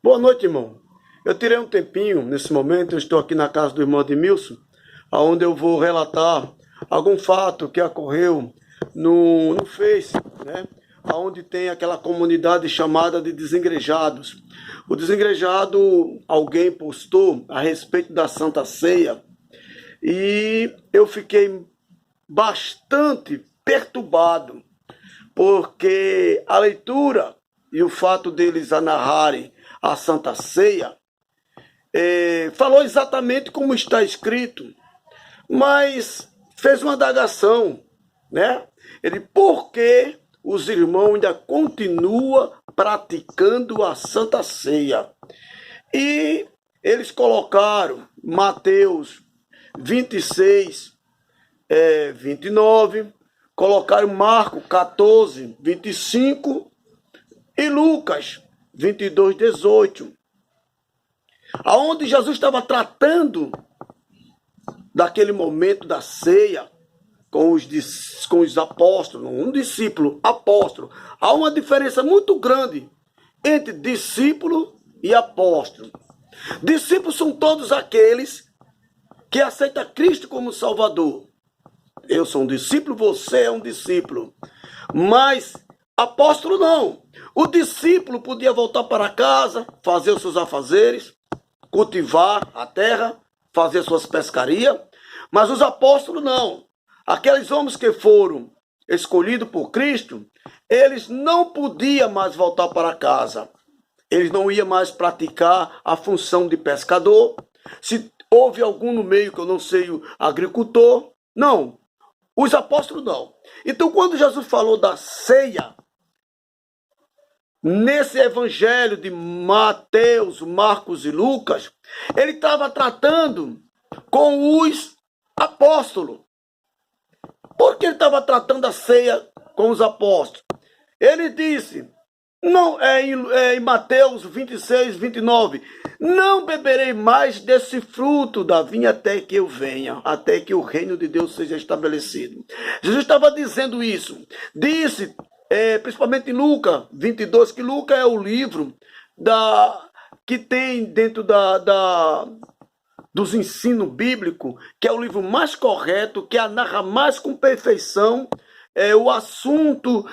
Boa noite, irmão. Eu tirei um tempinho, nesse momento, eu estou aqui na casa do irmão Edmilson, onde eu vou relatar algum fato que ocorreu no Face, né? Onde tem aquela comunidade chamada de Desengrejados. O Desengrejado, alguém postou a respeito da Santa Ceia, e eu fiquei bastante perturbado, porque a leitura e o fato deles a narrarem a Santa Ceia falou exatamente como está escrito, mas fez uma indagação, né? Por que os irmãos ainda continuam praticando a Santa Ceia? E eles colocaram Mateus 26, 29, colocaram Marcos 14, 25 e Lucas 22, 18, aonde Jesus estava tratando daquele momento da ceia com os apóstolos, um discípulo, apóstolo. Há uma diferença muito grande entre discípulo e apóstolo. Discípulos são todos aqueles que aceitam Cristo como Salvador. Eu sou um discípulo, você é um discípulo. Mas apóstolo não. O discípulo podia voltar para casa, fazer os seus afazeres, cultivar a terra, fazer suas pescarias, mas os apóstolos não. Aqueles homens que foram escolhidos por Cristo, eles não podiam mais voltar para casa. Eles não iam mais praticar a função de pescador. Se houve algum no meio que eu não sei, o agricultor, não. Os apóstolos não. Então, quando Jesus falou da ceia, nesse evangelho de Mateus, Marcos e Lucas, ele estava tratando com os apóstolos. Por que ele estava tratando a ceia com os apóstolos? Ele disse, não, em Mateus 26, 29, não beberei mais desse fruto da vinha até que eu venha, até que o reino de Deus seja estabelecido. Jesus estava dizendo isso. Disse, principalmente em Lucas 22, que Lucas é o livro que tem dentro dos ensinos bíblicos, que é o livro mais correto, que narra mais com perfeição o assunto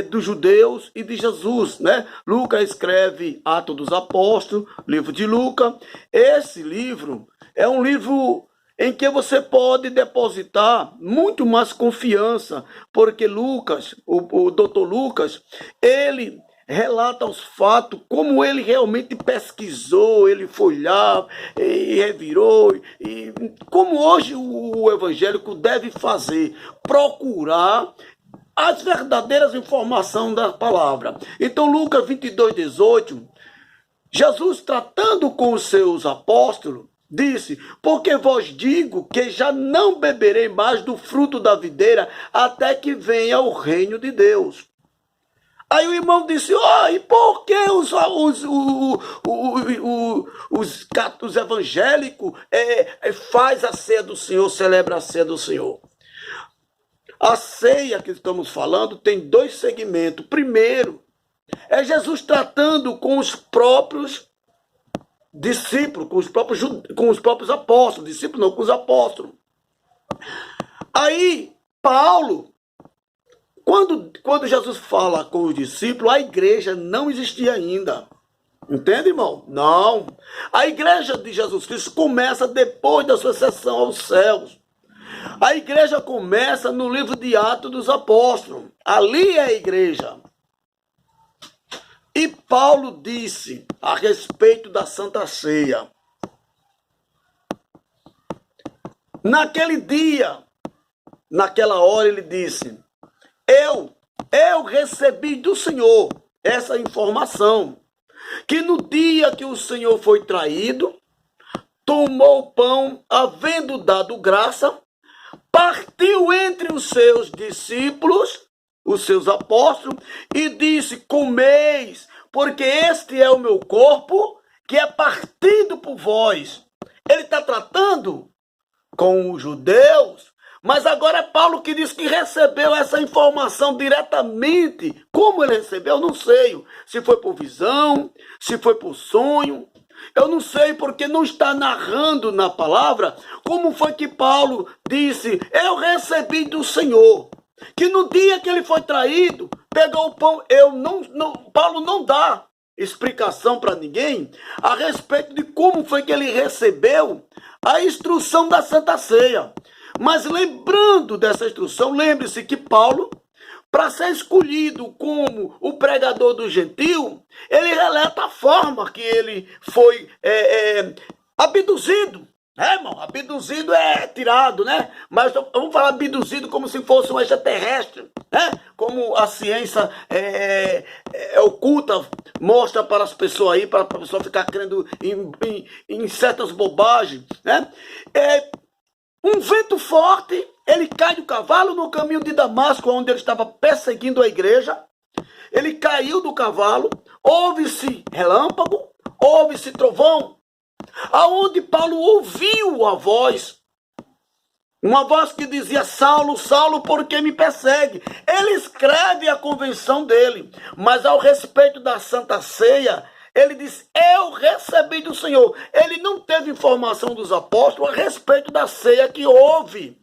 dos judeus e de Jesus, né? Lucas escreve Atos dos Apóstolos, livro de Lucas. Esse livro é um livro em que você pode depositar muito mais confiança, porque Lucas, o doutor Lucas, ele relata os fatos, como ele realmente pesquisou, ele foi lá e revirou, e como hoje o evangélico deve fazer, procurar as verdadeiras informações da palavra. Então, Lucas 22, 18, Jesus tratando com os seus apóstolos, disse, porque vos digo que já não beberei mais do fruto da videira até que venha o reino de Deus. Aí o irmão disse, e por que os evangélicos faz a ceia do Senhor, celebra a ceia do Senhor? A ceia que estamos falando tem dois segmentos. Primeiro, é Jesus tratando com os próprios discípulos, com os próprios apóstolos, discípulos não, com os apóstolos. Aí, Paulo, quando Jesus fala com os discípulos, a igreja não existia ainda. Entende, irmão? Não. A igreja de Jesus Cristo começa depois da sua ascensão aos céus. A igreja começa no livro de Atos dos Apóstolos. Ali é a igreja. E Paulo disse a respeito da Santa Ceia. Naquele dia, naquela hora, ele disse, eu recebi do Senhor essa informação, que no dia que o Senhor foi traído, tomou o pão, havendo dado graça, partiu entre os seus discípulos, os seus apóstolos, e disse, comeis, porque este é o meu corpo, que é partido por vós. Ele está tratando com os judeus, Mas agora é Paulo que diz que recebeu essa informação diretamente. Como ele recebeu, eu não sei. Se foi por visão, se foi por sonho. Eu não sei, porque não está narrando na palavra como foi que Paulo disse: eu recebi do Senhor. Que no dia que ele foi traído, pegou o pão. Paulo não dá explicação para ninguém a respeito de como foi que ele recebeu a instrução da Santa Ceia. Mas lembrando dessa instrução, lembre-se que Paulo, para ser escolhido como o pregador do gentil, ele relata a forma que ele foi abduzido. Irmão, abduzido é tirado, né? Mas vamos falar abduzido como se fosse um extraterrestre, né? Como a ciência oculta mostra para as pessoas aí, para a pessoa ficar crendo em certas bobagens, né? Um vento forte, ele cai do cavalo no caminho de Damasco, onde ele estava perseguindo a igreja. Ele caiu do cavalo, houve-se relâmpago, houve-se trovão, aonde Paulo ouviu a voz, uma voz que dizia: Saulo, Saulo, por que me persegue? Ele escreve a convenção dele, mas ao respeito da Santa Ceia, ele diz: eu recebi do Senhor. Ele não teve informação dos apóstolos a respeito da ceia que houve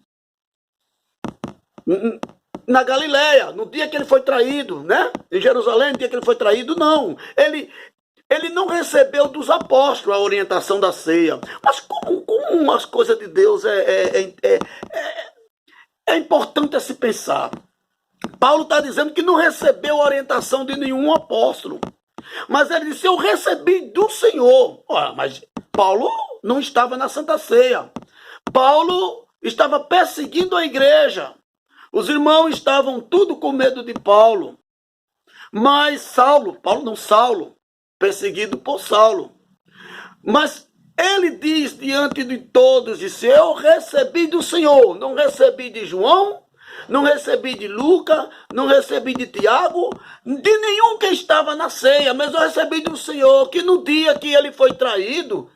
na Galileia, no dia que ele foi traído, né? Em Jerusalém, no dia que ele foi traído, não. Ele não recebeu dos apóstolos a orientação da ceia. Mas como as coisas de Deus é importante a se pensar. Paulo está dizendo que não recebeu a orientação de nenhum apóstolo. Mas ele disse: eu recebi do Senhor. Ora, mas Paulo não estava na Santa Ceia. Paulo estava perseguindo a igreja. Os irmãos estavam tudo com medo de Paulo. Mas Saulo, perseguido por Saulo. Mas ele diz diante de todos, disse: eu recebi do Senhor. Não recebi de João, não recebi de Lucas, não recebi de Tiago, de nenhum que estava na ceia, mas eu recebi do Senhor, que no dia que ele foi traído,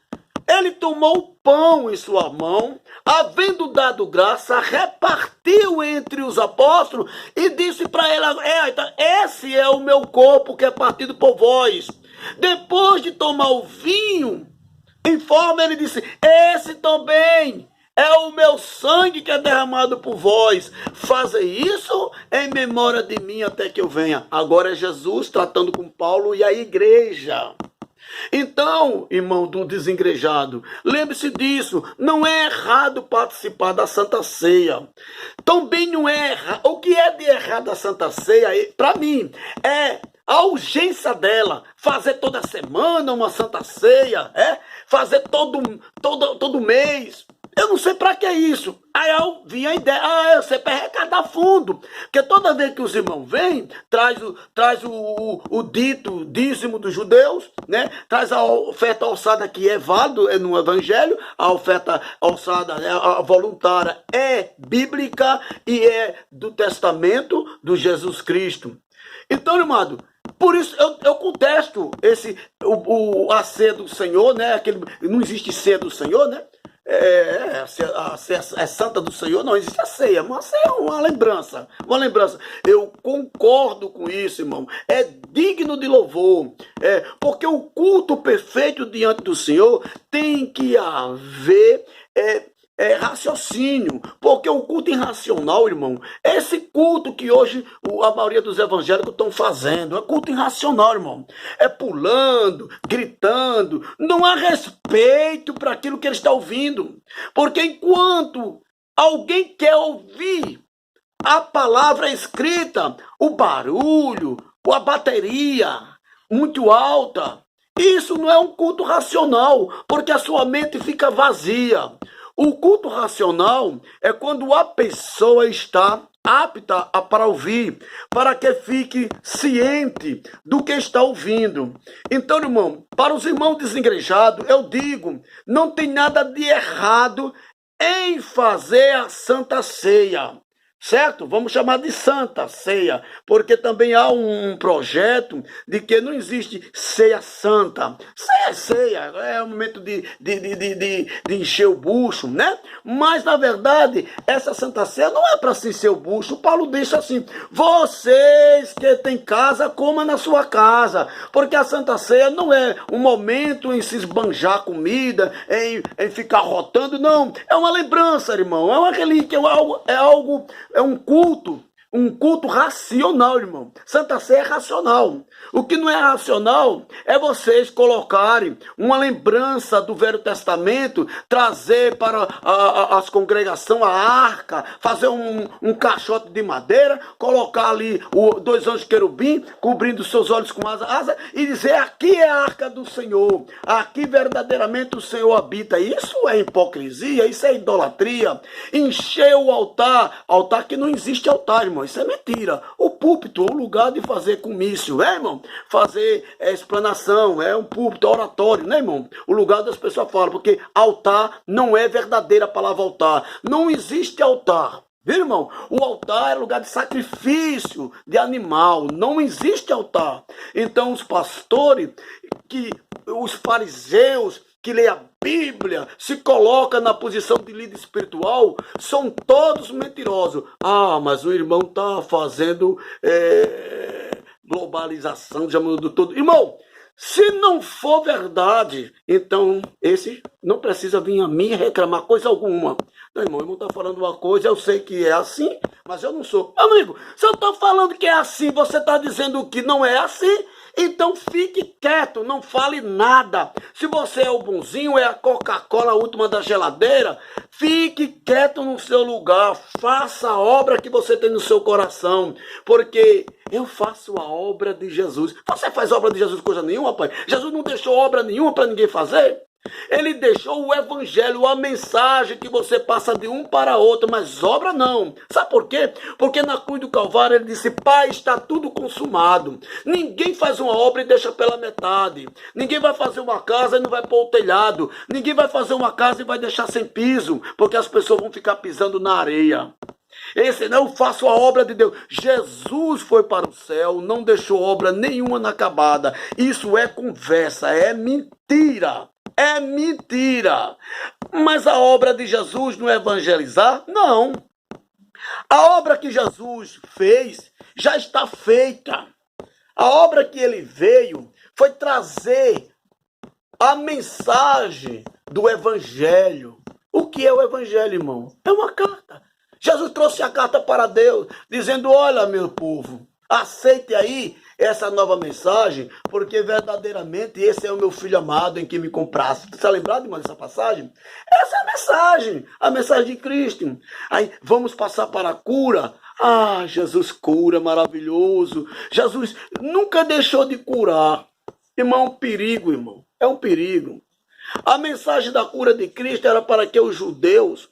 ele tomou o pão em sua mão, havendo dado graça, repartiu entre os apóstolos e disse para ela: esse é o meu corpo que é partido por vós. Depois de tomar o vinho, em forma ele disse: esse também é o meu sangue que é derramado por vós. Fazei isso em memória de mim até que eu venha. Agora é Jesus tratando com Paulo e a igreja. Então, irmão do desengrejado, lembre-se disso. Não é errado participar da Santa Ceia. Também não é errado. O que é de errado da Santa Ceia, para mim, é a urgência dela. Fazer toda semana uma Santa Ceia, fazer todo mês. Eu não sei para que é isso. Aí eu vi a ideia, eu sei para arrecadar fundo. Porque toda vez que os irmãos vêm, traz o dito dízimo dos judeus, né? Traz a oferta alçada que é válido no evangelho, a oferta alçada, a voluntária é bíblica e é do testamento do Jesus Cristo. Então, irmão, por isso eu contesto a ceia do Senhor, né? Não existe ceia do Senhor, né? A ceia é santa do Senhor, não existe a ceia, mas a ceia é uma lembrança. Eu concordo com isso, irmão. É digno de louvor, porque o culto perfeito diante do Senhor tem que haver raciocínio, porque o culto irracional, irmão, é esse culto que hoje a maioria dos evangélicos estão fazendo, é culto irracional, irmão, é pulando, gritando, não há respeito para aquilo que ele está ouvindo, porque enquanto alguém quer ouvir a palavra escrita, o barulho, a bateria muito alta, isso não é um culto racional, porque a sua mente fica vazia. O culto racional é quando a pessoa está apta para ouvir, para que fique ciente do que está ouvindo. Então, irmão, para os irmãos desengrejados, eu digo, não tem nada de errado em fazer a Santa Ceia. certo? Vamos chamar de Santa Ceia, porque também há um projeto de que não existe ceia santa. Ceia é ceia, é o momento de encher o bucho, né? Mas, na verdade, essa Santa Ceia não é para se encher o bucho. O Paulo diz assim, vocês que têm casa, coma na sua casa, porque a Santa Ceia não é um momento em se esbanjar comida, em ficar rotando, não. É uma lembrança, irmão, é uma relíquia, é um culto racional, irmão. Santa Ceia é racional. O que não é racional é vocês colocarem uma lembrança do Velho Testamento, trazer para as congregações a arca, fazer um caixote de madeira, colocar ali dois anjos querubim, cobrindo seus olhos com asa, e dizer, aqui é a arca do Senhor, aqui verdadeiramente o Senhor habita. Isso é hipocrisia, isso é idolatria. Encher o altar que não existe altar, irmão. Isso é mentira. O púlpito, o lugar de fazer comício, irmão? Fazer explanação, um púlpito, oratório, né, irmão? O lugar das pessoas falam, porque altar não é verdadeira a palavra altar. Não existe altar. Viu, irmão? O altar é lugar de sacrifício de animal. Não existe altar. Então, os pastores, os fariseus, que lê a Bíblia, se coloca na posição de líder espiritual, são todos mentirosos. Ah, mas o irmão está fazendo globalização, chamando de tudo. Irmão, se não for verdade, então esse não precisa vir a mim reclamar coisa alguma. Não, irmão, o irmão está falando uma coisa, eu sei que é assim, mas eu não sou. Amigo, se eu estou falando que é assim, você está dizendo que não é assim, então fique quieto, não fale nada. Se você é o bonzinho, é a Coca-Cola última da geladeira, fique quieto no seu lugar, faça a obra que você tem no seu coração, porque eu faço a obra de Jesus. Você faz obra de Jesus coisa nenhuma, pai? Jesus não deixou obra nenhuma para ninguém fazer. Ele deixou o evangelho, a mensagem que você passa de um para outro, mas obra não. Sabe por quê? Porque na cruz do Calvário ele disse, Pai, está tudo consumado. Ninguém faz uma obra e deixa pela metade. Ninguém vai fazer uma casa e não vai pôr o telhado. Ninguém vai fazer uma casa e vai deixar sem piso, porque as pessoas vão ficar pisando na areia. Esse não, eu faço a obra de Deus. Jesus foi para o céu, não deixou obra nenhuma inacabada. Isso é conversa, é mentira. É mentira. Mas a obra de Jesus não é evangelizar? Não. A obra que Jesus fez já está feita. A obra que ele veio foi trazer a mensagem do evangelho. O que é o evangelho, irmão? É uma carta. Jesus trouxe a carta para Deus, dizendo, olha, meu povo, aceite aí essa nova mensagem, porque verdadeiramente esse é o meu filho amado em que me comprasse. Você está lembrado, irmão, dessa passagem? Essa é a mensagem de Cristo. Aí vamos passar para a cura. Ah, Jesus cura, maravilhoso. Jesus nunca deixou de curar. Irmão, é um perigo, irmão. É um perigo. A mensagem da cura de Cristo era para que os judeus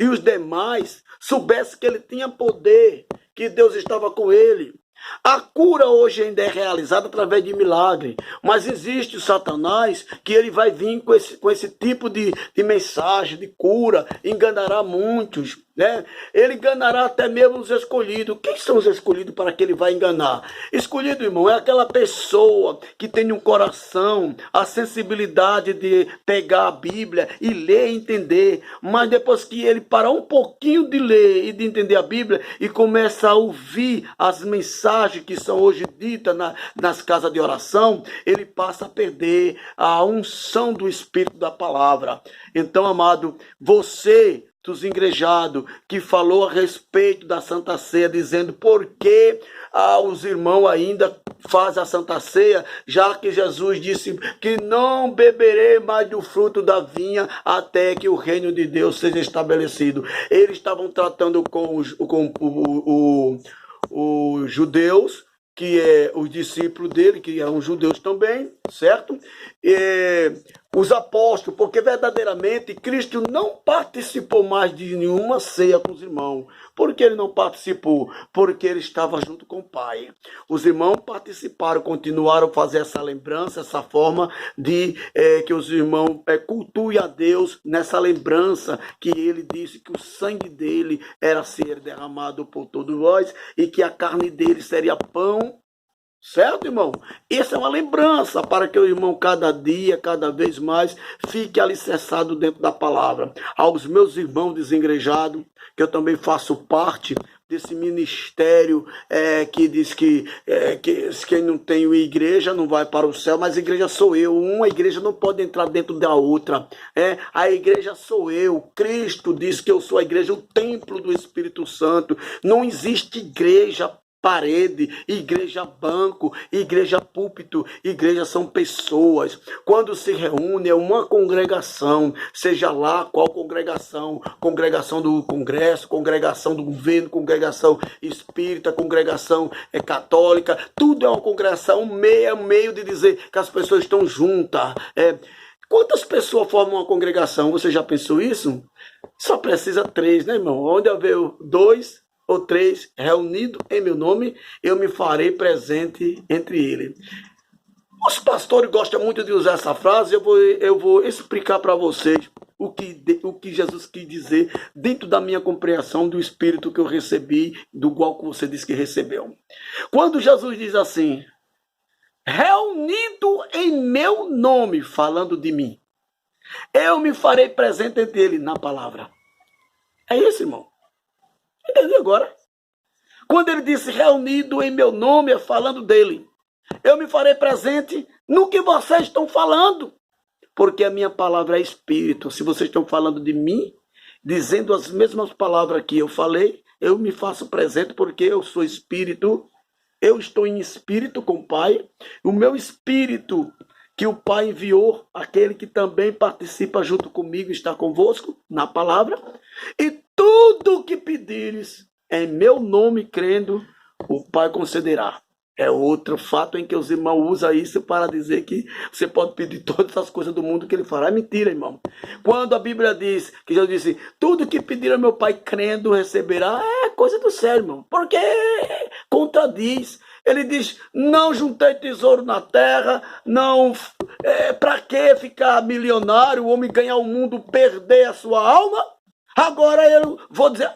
e os demais soubessem que ele tinha poder, que Deus estava com ele. A cura hoje ainda é realizada através de milagre, mas existe o Satanás que ele vai vir com esse tipo de mensagem de cura, enganará muitos, né? Ele enganará até mesmo os escolhidos. Quem são os escolhidos para que ele vai enganar? Escolhido, irmão, é aquela pessoa que tem um coração, a sensibilidade de pegar a Bíblia e ler e entender, mas depois que ele parar um pouquinho de ler e de entender a Bíblia e começa a ouvir as mensagens que são hoje ditas nas casas de oração, ele passa a perder a unção do Espírito da palavra. Então, amado, você dos ingrejados que falou a respeito da Santa Ceia, dizendo por que os irmãos ainda fazem a Santa Ceia, já que Jesus disse que não beberei mais do fruto da vinha até que o reino de Deus seja estabelecido. Eles estavam tratando com os judeus, que é os discípulos dele, que eram judeus também, certo? os apóstolos, porque verdadeiramente Cristo não participou mais de nenhuma ceia com os irmãos. Por que ele não participou? Porque ele estava junto com o Pai. Os irmãos participaram, continuaram a fazer essa lembrança, essa forma de que os irmãos cultuem a Deus nessa lembrança que ele disse que o sangue dele era ser derramado por todos nós e que a carne dele seria pão. Certo, irmão? Isso é uma lembrança para que o irmão cada dia, cada vez mais, fique alicerçado dentro da palavra. Aos meus irmãos desengrejados, que eu também faço parte desse ministério que diz que quem não tem igreja não vai para o céu, mas a igreja sou eu. Uma igreja não pode entrar dentro da outra. A igreja sou eu. Cristo diz que eu sou a igreja, o templo do Espírito Santo. Não existe igreja parede, igreja banco, igreja púlpito, igreja são pessoas. Quando se reúne é uma congregação, seja lá qual congregação, congregação do Congresso, congregação do governo, congregação espírita, congregação católica, tudo é uma congregação, meio de dizer que as pessoas estão juntas. Quantas pessoas formam uma congregação? Você já pensou isso? Só precisa 3, né, irmão? Onde haver 2 ou 3 reunidos em meu nome, eu me farei presente entre eles. Os pastores gostam muito de usar essa frase, eu vou explicar para vocês o que Jesus quis dizer dentro da minha compreensão do Espírito que eu recebi, do qual você disse que recebeu. Quando Jesus diz assim, reunido em meu nome, falando de mim, eu me farei presente entre ele na palavra. É isso, irmão. Entendeu agora? Quando ele disse reunido em meu nome, é falando dele. Eu me farei presente no que vocês estão falando. Porque a minha palavra é espírito. Se vocês estão falando de mim, dizendo as mesmas palavras que eu falei, eu me faço presente porque eu sou espírito. Eu estou em espírito com o Pai. O meu espírito que o Pai enviou, aquele que também participa junto comigo, está convosco na palavra. E tudo o que pedires em meu nome, crendo, o Pai concederá. É outro fato em que os irmãos usam isso para dizer que você pode pedir todas as coisas do mundo que ele fará. É mentira, irmão. Quando a Bíblia diz, que Jesus disse, tudo que pedir ao meu Pai crendo receberá, é coisa do céu, irmão. Porque contradiz. Ele diz, não juntei tesouro na terra, não, para que ficar milionário, o homem ganhar o mundo, perder a sua alma? Agora eu vou dizer,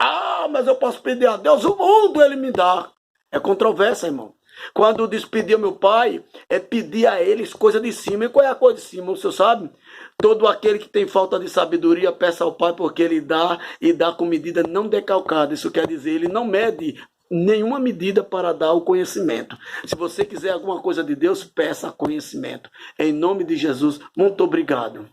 mas eu posso pedir a Deus, o mundo ele me dá. É controvérsia, irmão. Quando despedir meu pai, é pedir a eles coisa de cima. E qual é a coisa de cima? O senhor sabe? Todo aquele que tem falta de sabedoria, peça ao Pai, porque ele dá e dá com medida não decalcada. Isso quer dizer, ele não mede nenhuma medida para dar o conhecimento. Se você quiser alguma coisa de Deus, peça conhecimento. Em nome de Jesus, muito obrigado.